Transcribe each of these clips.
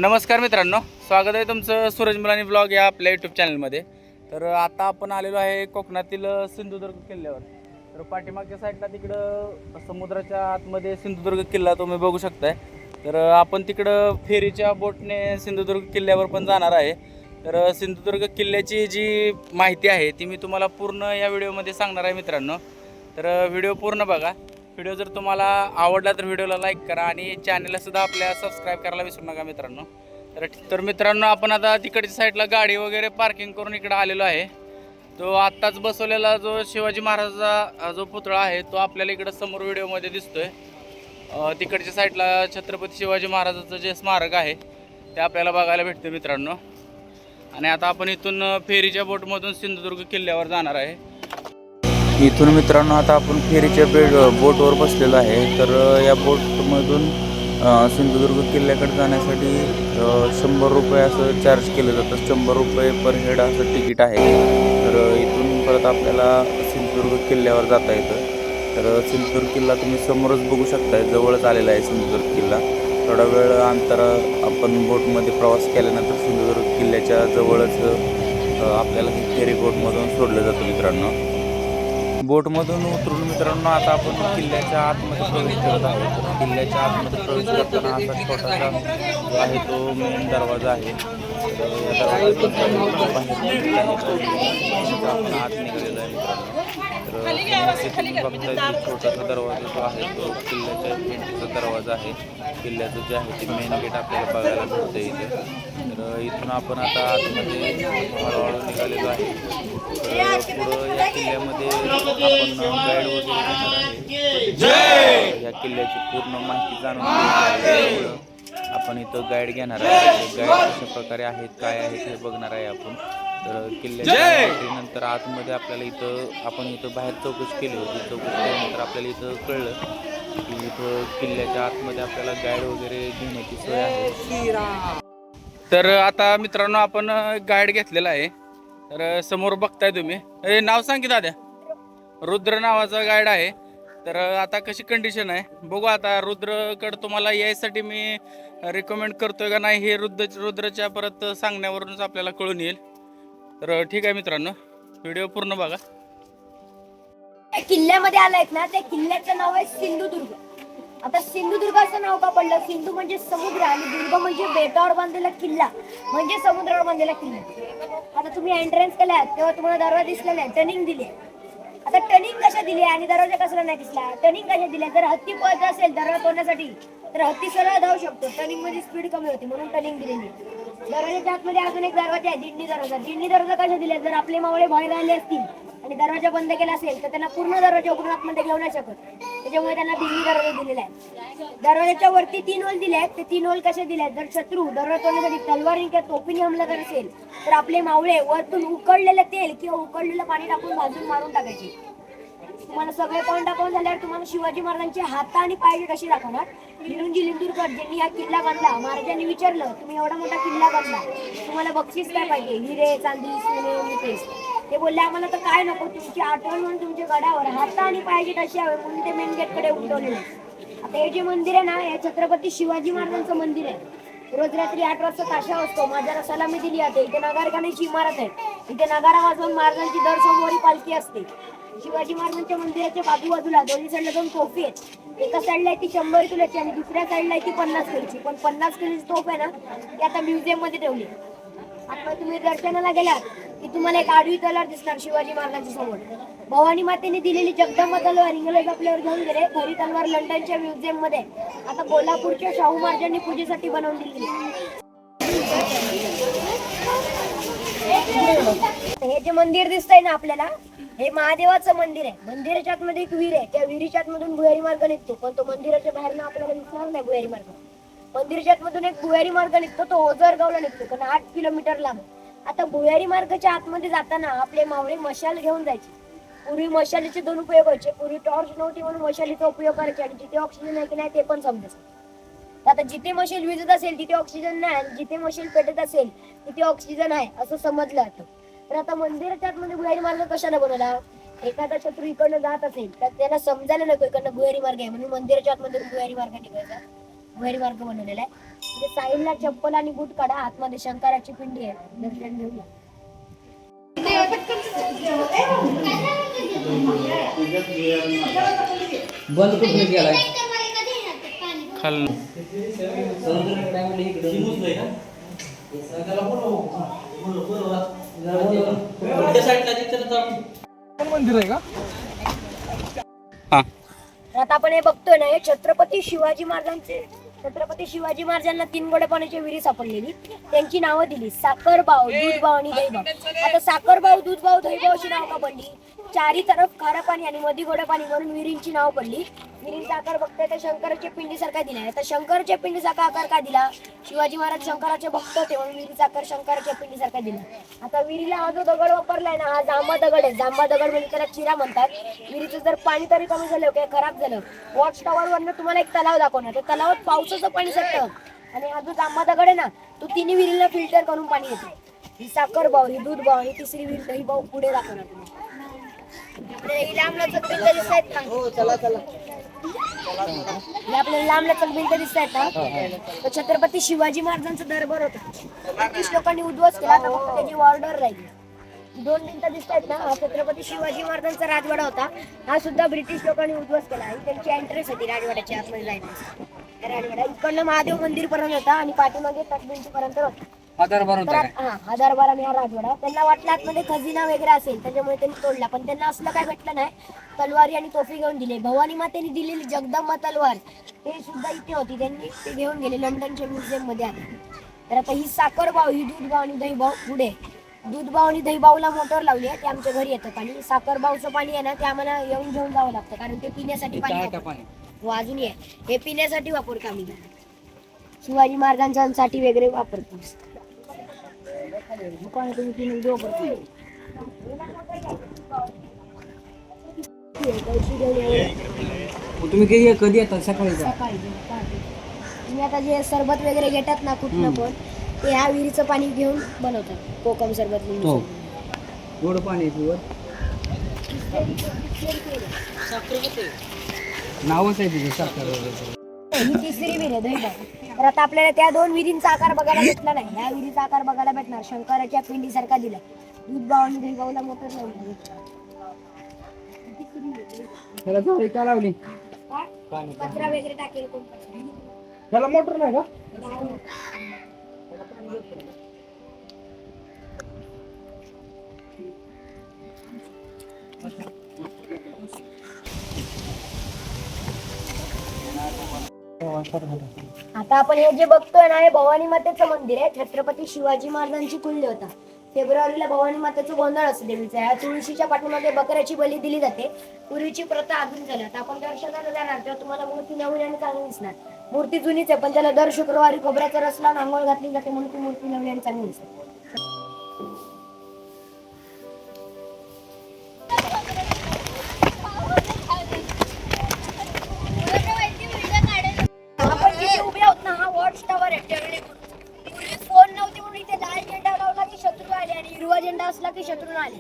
नमस्कार मित्रांनो, स्वागत आहे तुमचं सूरज मुलानी ब्लॉग या आपल्या यूट्यूब चॅनलमध्ये. तर आता आपण आलेलो आहे कोकणातील सिंधुदुर्ग किल्ल्यावर. तर पाठीमागच्या साईडला तिकडं समुद्राच्या आतमध्ये सिंधुदुर्ग किल्ला तुम्ही बघू शकताय. तर आपण तिकडं फेरीच्या बोटने सिंधुदुर्ग किल्ल्यावर पण जाणार आहे. तर सिंधुदुर्ग किल्ल्याची जी माहिती आहे ती मी तुम्हाला पूर्ण या व्हिडिओमध्ये सांगणार आहे मित्रांनो. तर व्हिडिओ पूर्ण बघा. व्हिडिओ जर तुम्हाला आवडला तर व्हिडिओला लाईक करा आणि चॅनलला सुद्धा आपल्या सबस्क्राईब करायला विसरू नका मित्रांनो. तर मित्रांनो, आपण आता तिकडच्या साईडला गाडी वगैरे पार्किंग करून इकडे आलेलो आहे. तो आत्ताच बसवलेला जो शिवाजी महाराजाचा जो पुतळा आहे तो आपल्याला इकडं समोर व्हिडिओमध्ये दिसतोय. तिकडच्या साईडला छत्रपती शिवाजी महाराजाचं जे स्मारक आहे ते आपल्याला बघायला भेटतं मित्रांनो. आणि आता आपण इथून फेरीच्या बोटमधून सिंधुदुर्ग किल्ल्यावर जाणार आहे. इथून मित्रांनो आता आपण फेरीच्या बोटवर बसलेलो आहे. तर या बोटमधून सिंधुदुर्ग किल्ल्याकडे जाण्यासाठी 100 रुपये असं चार्ज केलं जातं. 100 रुपये पर हेड असं तिकीट आहे. तर इथून परत आपल्याला सिंधुदुर्ग किल्ल्यावर जाता येतं. तर सिंधुदुर्ग किल्ला तुम्ही समोरच बघू शकताय, जवळच आलेला आहे सिंधुदुर्ग किल्ला. थोडा वेळ अंतर आपण बोटमध्ये प्रवास केल्यानंतर सिंधुदुर्ग किल्ल्याच्या जवळच आपल्याला ही फेरी बोटमधून सोडलं जातं मित्रांनो. बोटमधून उतरून मित्रांनो आता आपण किल्ल्याच्या आतमध्ये प्रवेश करत आहोत. तर किल्ल्याच्या आतमध्ये प्रवेश करताना असा छोटासा जो आहे तो मेन दरवाजा आहे. तर या दरवाजातून बाहेर आपण आत निघालेला आहे मित्रांनो. तर बघताय छोटासा दरवाजा जो आहे तो किल्ल्याच्या एंट्रीचा दरवाजा आहे. किल्ल्याचं जे आहे ते मेन गेट आपल्याला बघायला भेटतं इथे. तर इथून आपण आता आतमध्ये हळूहळू निघालेलो आहे. तर पुढं या किल्ल्यामध्ये आपण गाईड वगैरे घेणार आहे. या किल्ल्याची पूर्ण माहिती जाणून घेण्यासाठी आपण इथं गाईड घेणार आहे. गाईड कशा प्रकारे आहेत, काय आहेत हे बघणार आहे आपण. तर किल्ल्याच्या नंतर आतमध्ये आपल्याला इथं बाहेर चौकशी केली होती. चौकशी केल्यानंतर आपल्याला इथं कळलं की इथं किल्ल्याच्या आतमध्ये आपल्याला गाईड वगैरे घेण्याची सोय आहे. तर आता मित्रांनो आपण गाईड घेतलेला आहे. तर समोर बघताय तुम्ही, नाव सांग की दादा. रुद्र नावाचा गाईड आहे. तर आता कशी कंडिशन आहे बघू. आता रुद्रकडं तुम्हाला यायसाठी मी रिकमेंड करतोय का नाही हे रुद्रच्या परत सांगण्यावरूनच आपल्याला कळून येईल. तर ठीक आहे मित्रांनो, व्हिडिओ पूर्ण बघा. किल्ल्यामध्ये आलायत ना, त्या किल्ल्याचं नाव आहे सिंधुदुर्ग. आता सिंधुदुर्ग असं नाव का पडलं? सिंधू म्हणजे समुद्र आणि दुर्ग म्हणजे बेटावर बांधलेला किल्ला, म्हणजे समुद्रावर बांधलेला किल्ला. आता तुम्ही एंट्रन्स केला तेव्हा तुम्हाला दरवाजा दिसला नाही, टर्निंग दिली. आता टर्निंग कशा दिली आणि दरवाजा कसा नाही दिसला? टर्निंग कशा दिल्या? जर हत्ती पळत असेल दरवाजा तोडण्यासाठी तर हत्ती सरळ धावू शकतो. टर्निंग मध्ये स्पीड कमी होती म्हणून टर्निंग दिलेली. दरवाजाच्या आतमध्ये अजून एक दरवाजा आहे, दिंडी दरवाजा. दिंडी दरवाजा कशा दिल्या? जर आपले मावळे बाहेर आले असतील आणि दरवाजा बंद केला असेल तर त्यांना पूर्ण दरवाजा उघडून आतमध्ये घेऊ नाही शकत. त्याच्यामुळे त्यांना दिंडी दरवाजा दिलेला आहे. दरवाजाच्या वरती 3 होल दिले आहेत. ते 3 होल कसे दिले आहेत? जर शत्रू दरवाजा तोडण्यासाठी तलवारी किंवा तोफीने हमला करत असेल तर आपले मावळे वरतून उकळलेलं तेल किंवा उकळलेलं पाणी टाकून भाजून मारून टाकायचे. तुम्हाला सगळे पॉईंट दाखवून झाल्यावर तुम्हाला शिवाजी महाराजांची हात आणि पाय कशी दाखवणार? निरुंजी लिंदूरकर ज्यांनी हा किल्ला बांधला, महाराजांनी विचारलं तुम्ही एवढा मोठा किल्ला बांधला, तुम्हाला बक्षीस काय पाहिजे? हिरे, चांदी, सोने, मुकेश. ते बोलले आम्हाला तर काय नको, तुमची आठवण म्हणून तुमच्या गडावर हात आणि पायाची तशी हवे म्हणून ते मेन गेट कडे उठवले. आता हे जे मंदिर आहे ना, हे छत्रपती शिवाजी महाराजांचं मंदिर आहे. रोज रात्री 8 वाजता ताशा असतो, माझ्याला सलामी दिली जाते. इथे नगारखान्याची इमारत आहे. इथे नगारा वाजवून महाराजांची दर सोमवारी पालखी असते. शिवाजी महाराजांच्या मंदिराच्या बाजूबाजूला दोन्ही साईडला 2 तोफी आहेत. एका साईडला आहे ती 100 किलोची आणि दुसऱ्या साईडला आहे ती 50 किलोची. पण 50 किलोची तोफ आहे ना ती आता म्युझियम मध्ये ठेवली. आता तुम्ही दर्शनाला गेलात की तुम्हाला एक आडवी तलवार दिसणार शिवाजी महाराजांच्या समोर. भवानी मातेने दिलेली जगदंबा तलवार इंग्रज आपल्यावर घेऊन गेले. खरी तलवार लंडनच्या म्युझियम मध्ये आता कोल्हापूरच्या शाहू महाराजांनी पूजेसाठी बनवून दिली. हे जे मंदिर दिसतंय ना आपल्याला, हे महादेवाचं मंदिर आहे. मंदिराच्या आतमध्ये एक विहीर आहे. त्या विहिरीच्या आतमधून भुयारी मार्ग निघतो, पण तो मंदिराच्या बाहेर ना आपल्याला दिसणार नाही भुयारी मार्ग. मंदिराच्या आतमधून एक भुयारी मार्ग निघतो, तो ओझरगावला निघतो, पण 8 किलोमीटर लांब. आता भुयारी मार्गाच्या आतमध्ये जाताना आपले मावळे मशाल घेऊन जायचे. पूर्वी मशालीचे 2 उपयोग व्हायचे. पूर्वी टॉर्च नव्हती म्हणून मशालीचा उपयोग करायचे आणि जिथे ऑक्सिजन आहे की नाही ते पण समजायचं. आता जिथे मशाल विजत असेल तिथे ऑक्सिजन नाही आणि जिथे मशाल पेटत असेल तिथे ऑक्सिजन आहे असं समजलं जातं. तर आता मंदिराच्या आतमध्ये भुयारी मार्ग कशाला बनवला? एखादा शत्रू इकडनं जात असेल तर त्याला समजायला नको इकडनं भुयारी मार्ग आहे म्हणून मंदिराच्या आतमध्ये भुयारी मार्ग निघायचा. गैरमार्ग बनवलेला आहे. म्हणजे साईडला चप्पल आणि बूट काढा, आतमध्ये शंकराची पिंडी आहे, दर्शन घेऊया. बंद कुठे गेलाय खाल मंदिर आहे का? हा आता आपण हे बघतोय ना, हे छत्रपती शिवाजी महाराजांना 3 गोड्या पाण्याची विहीर सापडलेली. त्यांची नावं दिली साखरबाव, दूधबाव आणि दहीबाव. आता साखरबाव, दूधबाव, दहीबाव अशी नाव का पडली? चारी तरफ खारं पाणी आणि मधी गोडं पाणी म्हणून विहिरींची नाव पडली. विहिरींचा आकार बघतोय तर शंकराच्या पिंडी सारखा दिला. आता शंकराच्या पिंडी सारखा आकार का दिला? शिवाजी महाराज शंकराचे भक्त होते म्हणून विहिरीचा आकार शंकराच्या पिंडी सारखा दिला. आता विहिरीला हा जो दगड वापरलाय ना, हा जांभा दगड आहे. जांभा दगड म्हणजे त्याला चिरा म्हणतात. विहिरीचं जर पाणी तरी कमी झालं किंवा खराब झालं, वॉच टॉवर वरनं तुम्हाला एक तलाव दाखवणार. त्या तलावात पावसाचं पाणी सटतं आणि हा जो जांभा दगड आहे ना, तो तिन्ही विहिरीला फिल्टर करून पाणी येतं. ही साखरबाव, ही दूधबाव आणि तिसरी विहीर दहीबाव पुढे दाखवणार तुम्हाला. लांबलचक भिंत दिसत आहेत ना, आपल्याला लांबलचक भिंत दिसत आहेत ना, तर छत्रपती शिवाजी महाराजांचा दरबार होता. ब्रिटिश लोकांनी उद्ध्वस्त केला, तर फक्त त्याची ऑर्डर राहिली. 2 भिंत दिसत आहेत ना, हा छत्रपती शिवाजी महाराजांचा राजवाडा होता. हा सुद्धा ब्रिटिश लोकांनी उद्ध्वस्त केला. ही त्यांची एंट्रेस होती राजवाड्याच्या आतमध्ये जायची. राजवाडा इकडनं महादेव मंदिर पर्यंत होता आणि पाठीमागे तटभिंतीपर्यंत होता. हा दरबार आणि हा राजवाडा. त्यांना वाटलं आतमध्ये खजिना वगैरे असेल, त्याच्यामुळे त्यांनी तोडला. पण त्यांना असलं काय भेटलं नाही. तलवारी आणि तोफी घेऊन दिले. भवानी मातेने दिलेली जगदंबा तलवार ते सुद्धा इथे होती. त्यांनी ते घेऊन गेले, लंडनच्या म्युझियम मध्ये आहे. तर आता ही साखरबाव, ही दूधबाव आणि दहीबाव पुढे. दूधबाव आणि दहीबावला मोटर लावली आहे, ते आमच्या घरी येतं पाणी. साखरबावचं पाणी आहे ना, ते आम्हाला येऊन घेऊन जावं लागतं, कारण ते पिण्यासाठी पाणी अजूनही आहे. हे पिण्यासाठी वापरतो आम्ही, शिवाजी महाराजांसाठी वगैरे वापरतो. तुम्ही कधी येतात? सकाळी तुम्ही आता जे सरबत वगैरे घेतात ना कुठनं पण, ते ह्या विहिरीचं पाणी घेऊन बनवतात. कोकम सरबत गोड पाणी नावच आहे तुझं साखर. ही तिसरी विहीर आहे दहीबाव. तर आता आपल्याला त्या 2 विहिरींचा आकार बघायला भेटला नाही. ह्या विहिरीचा आकार बघायला भेटणार, शंकराच्या पिंडी सारखा दिला. दूधबाव आणि दहीबावला मोटर लावली. त्याला झाडी का लावली? कचरा वगैरे टाकेल कोण. त्याला मोटर नाही का? आता आपण हे जे बघतोय ना, हे भवानी मातेचं मंदिर आहे. छत्रपती शिवाजी महाराजांची कुल्ले होता. फेब्रुवारीला भवानी मातेचं गोंधळ असतं देवीचा. या तुळशीच्या पाठीमागे बकऱ्याची बली दिली जाते. पूर्वीची प्रथा अजून झाली. आता आपण दर्शनाला जाणार तेव्हा तुम्हाला मूर्ती नवीन आणि चांगली दिसणार. मूर्ती जुनीच आहे, पण त्याला दर शुक्रवारी खोबऱ्याचा रस लावून आंघोळ घातली जाते म्हणून ती मूर्ती नवीन आणि चांगली दिसते. आपण जिथे उभे आहोत ना, हा वॉच टॉवर आहे. पूर्वी फोन नव्हते म्हणून इथे लाल झेंडा लावला की शत्रू आले आणि हिरवा झेंडा असला की शत्रू आले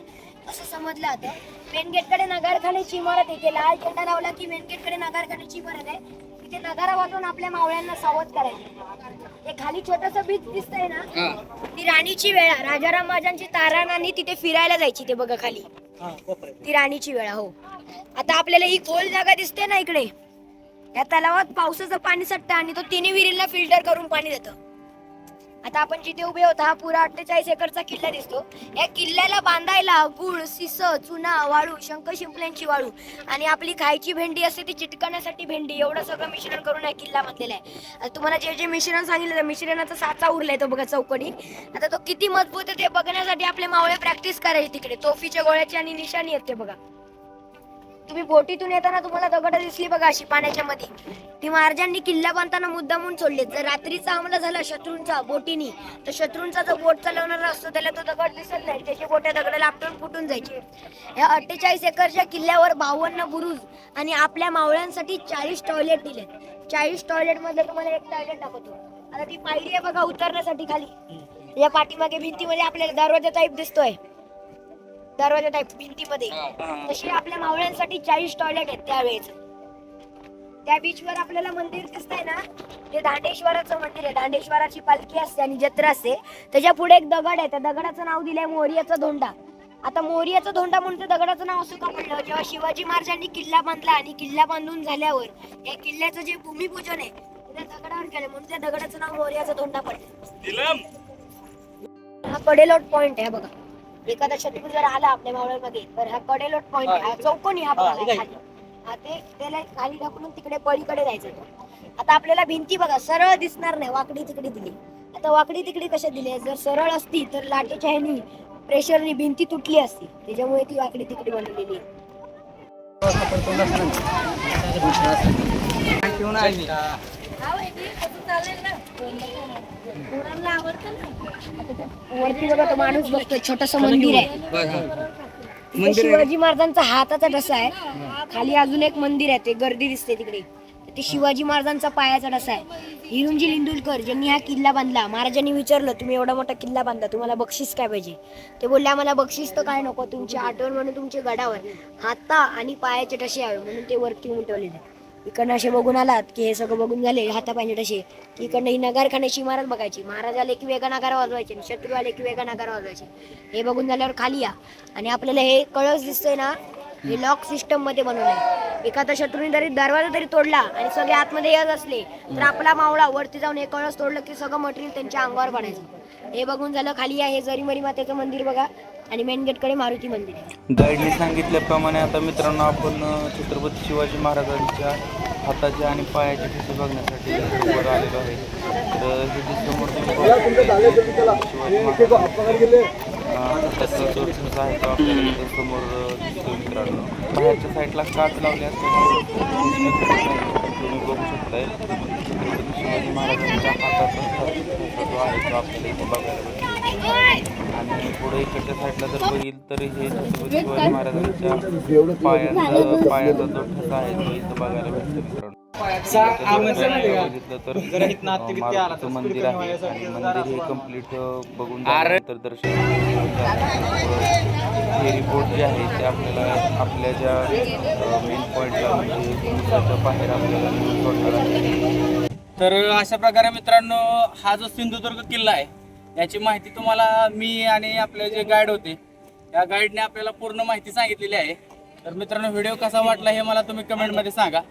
असं समजलं जातं. मेन गेटकडे नगारखान्याची इमारत आहे. इथे लाल झेंडा लावला की मेन गेटकडे नगारखान्याची इमारत आहे. इथे नगारा वाजवून आपल्या मावळ्यांना सावध करायचं. हे खाली छोटस बीच दिसतंय ना, ती राणीची वेळा. राजाराम महाराजांची तारानानी तिथे फिरायला जायची. ते बघा खाली ती राणीची वेळा. हो, आता आपल्याला ही खोल जागा दिसते ना इकडे, या तलावात पावसाचं पाणी सटतं आणि तो तिन्ही विहिरींना फिल्टर करून पाणी देतं. आता आपण जिथे उभे होतो हा पुरा 48 एकरचा किल्ला दिसतो. या किल्ल्याला बांधायला गुळ, सिस, चुना, वाळू, शंख शिंपल्यांची वाळू आणि आपली खायची भेंडी असते ती चिटकण्यासाठी भेंडी, एवढं सगळं मिश्रण करून हा किल्ला बांधलेला आहे. आता तुम्हाला जे जे मिश्रण सांगितलं त्या मिश्रणाचा साचा उरलाय तो बघा चौकडी. आता तो किती मजबूत आहे ते बघण्यासाठी आपले मावळे प्रॅक्टिस करायचे तिकडे. तोफीच्या गोळ्याची आणि निशाणी येते बघा. तुम्ही बोटीतून येताना तुम्हाला दगड दिसली बघा अशी पाण्याच्या मध्ये, ती महाराजांनी किल्ला बांधताना मुद्दामून सोडले. जर रात्रीचा हमला झाला शत्रूंचा बोटीनी, तर शत्रूंचा जो बोट चालवणारा असतो त्याला तो दगड दिसत नाही, त्याची बोटे दगडाला आपटून फुटून जायचे. या 48 एकरच्या किल्ल्यावर 52 बुरुज आणि आपल्या मावळ्यांसाठी 40 टॉयलेट दिले. 40 टॉयलेट मध्ये तुम्हाला एक टॉयलेट दाखवतो. आता ती पायरी आहे बघा उतरण्यासाठी खाली. या पाठीमागे भिंतीमध्ये आपल्याला दरवाजा टाईप दिसतोय, दरवाजा टाईप भिंतीमध्ये. तशी आपल्या मावळ्यांसाठी 40 टॉयलेट आहेत त्यावेळेस. त्या बीचवर आपल्याला मंदिर दिसतंय ना, ते दांडेश्वराचं मंदिर आहे. दांडेश्वराची पालखी असते आणि जत्रा असते. त्याच्या पुढे एक दगड आहे, त्या दगडाचं नाव दिलंय मोरियाचा धोंडा. आता मोरियाचा धोंडा म्हणून त्या दगडाचं नाव असं का पडलं? जेव्हा शिवाजी महाराजांनी किल्ला बांधला आणि किल्ला बांधून झाल्यावर या किल्ल्याचं जे भूमिपूजन आहे त्या दगडावर केलं, म्हणून त्या दगडाचं नाव मोरियाचा धोंडा पडलं. हा कडेलोट पॉइंट आहे बघा. एखादा शत्रू जर आला आपल्या मावळमध्ये तर हा कडेलोट पॉइंट आहे. हा चौकोनी हा बघा खाली. हा ते त्याला खाली ढकलून तिकडे पलीकडे जायचं तो. आता आपल्याला भिंती बघा सरळ दिसणार नाही, वाकडी तिकडी दिली. आता वाकडी तिकडी कशा दिली? जर सरळ असती तर लाटेच्या ह्यानी प्रेशरनी भिंती तुटली असती, त्याच्यामुळे ती वाकडी तिकडी बनवलेली आहे. वरती बघा तो माणूस बघतोय, छोटस मंदिर आहे. तिथे शिवाजी महाराजांचा हाताचा ठसा आहे. खाली अजून एक मंदिर आहे, ते गर्दी दिसते तिकडे. ते शिवाजी महाराजांचा पायाचा ठसा आहे. हिरुंजी लिंदुलकर ज्यांनी हा किल्ला बांधला, महाराजांनी विचारलं तुम्ही एवढा मोठा किल्ला बांधला, तुम्हाला बक्षीस काय पाहिजे? ते बोलले आम्हाला बक्षीस तर काय नको, तुमची आठवण म्हणून तुमच्या गडावर हाता आणि पायाचे ठसे यावे म्हणून ते वरती उमटवलेले. इकडनं असे बघून आलात की हे सगळं बघून झाले हाता पाहिजे तसे की इकडनं ही नगारखान्याची इमारत बघायची. महाराज आले की वेगळा नगारा वाजवायचे, शत्रू आले की वेगळा नगारा वाजवायचे. हे बघून झाल्यावर खाली या आणि आपल्याला हे कळस दिसतंय ना, हे लॉक सिस्टम मध्ये बनवलंय. एखादा शत्रूने जरी दरवाजा तरी तोडला आणि सगळे आतमध्ये येत असले तर आपला मावळा वरती जाऊन हे कळस तोडलं की सगळं मटेरियल त्यांच्या अंगावर पडायचं. हे बघून झालं खाली या. हे जरीमरी मातेचं मंदिर बघा आणि मेन गेट कडे मारुती मंदिर आहे. गाईडने सांगितल्याप्रमाणे आता मित्रांनो आपण छत्रपती शिवाजी महाराजांच्या हाताचे आणि पायाचे ठसे बघण्यासाठी वर आलेलो आहे. तर हे जे समोर तुम्ही त्याचा जो ठसा आहे तो आपल्याला इथे समोर दिसतो मित्रांनो. बाहेरच्या साईडला काच लावली असल्यामुळे तुम्ही बघू शकताय छत्रपती शिवाजी महाराजांच्या हाताचा ठसा जो आहे तो आपल्याला इथे बघायला भेटतो. आणि पुढे इकडच्या साईडला जर बघील तर हे छत्रपती शिवाजी महाराजांच्या पायाचा जो ठसा आहे तो इथं बघायला भेटतो मित्रांनो. बघितलं तर मारुतीचं मंदिर आहे आणि मंदिर हे कम्प्लीट बघून झाल्यानंतर दर्शन फेरी बोट जे आहे ते आपल्याला आपल्या ज्या मेन पॉईंटला म्हणजे समुद्राच्या बाहेर आपल्याला सोडणार आहे. तर अशा प्रकारे मित्रांनो हा जो सिंधुदुर्ग किल्ला आहे याची माहिती तुम्हाला मी आणि आपले जे गाईड होते या गाईडने आपल्याला पूर्ण माहिती सांगितलेली आहे. तर मित्रांनो व्हिडिओ कसा वाटला हे मला तुम्ही कमेंटमध्ये सांगा.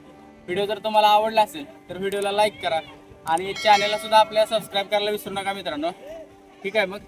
व्हिडिओ जर तुम्हाला आवडला असेल तर व्हिडिओला लाईक करा आणि चॅनलला सुद्धा आपल्याला सबस्क्राईब करायला विसरू नका मित्रांनो. ठीक आहे मग.